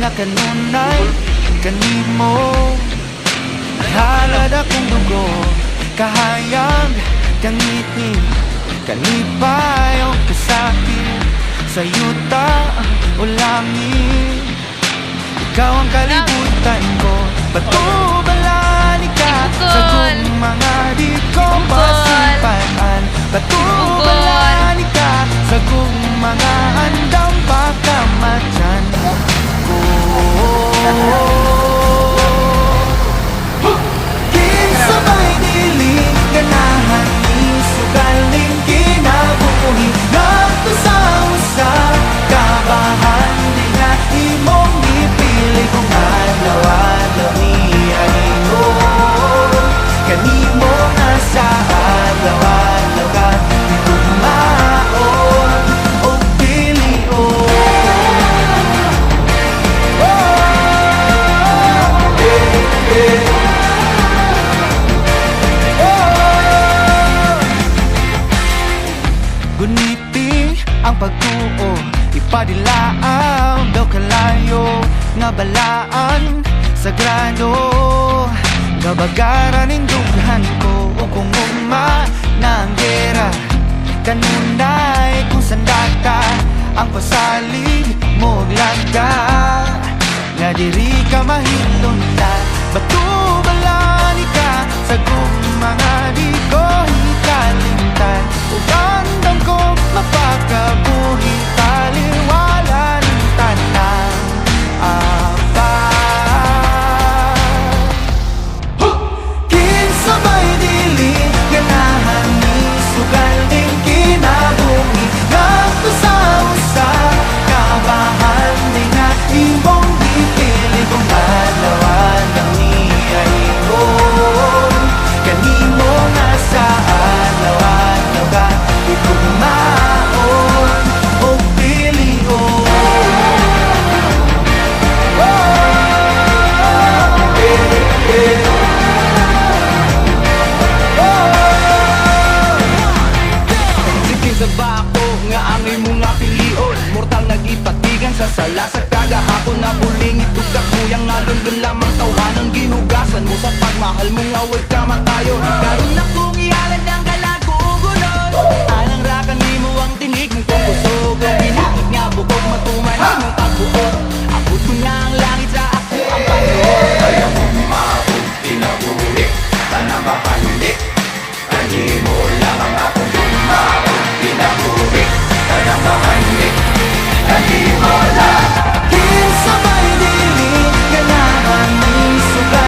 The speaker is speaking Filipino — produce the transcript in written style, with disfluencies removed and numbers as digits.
na kanunay kanimo. Halad akong dugo, kahayag, kangiti, kanipay o kasakit, sa yuta o langit. Ikaw ang kalibutan ko, bato balani ka sa kung mga di ko pasimpaan. Bato balani ka sa kung mga andang pagkamatyan ko. Kinsabay diling ganahan isugaling kinabuhi ngadto sa usa kabahan di nga imong gipili kung adlaw-adlaw niya ingon kanimo nga sa adlaw-adlaw ka di tumaon o pilion. Guniti ang pagtuo, ipadilaan daw kalayo nga balaan sagrado. Gabagaran ning dughan ko o kung ugma na ang gera kanunay kung sandata ang pasalig mo lagda nga diri ka mahilon na bato balani ka sa kung mga di ko hikalimtan o gandang ko mapakabuhi taliwala ng tanang apa. Kinsabay dili ganahan ni sugal din kinabuhi ngadto sa usa kabahan di nga imong gipili kung adlaw-adlaw niya ingon kanimo nga sa adlaw-adlaw ka itumaon o pilion. Sige sa bako nga angay mo nga pilion mortal nagipatigan sa sala sa kagahapon na buling itugak kuyang nalundon lamang tawhanan ginugasan mo sa pagmahal mo nga way kamatayon.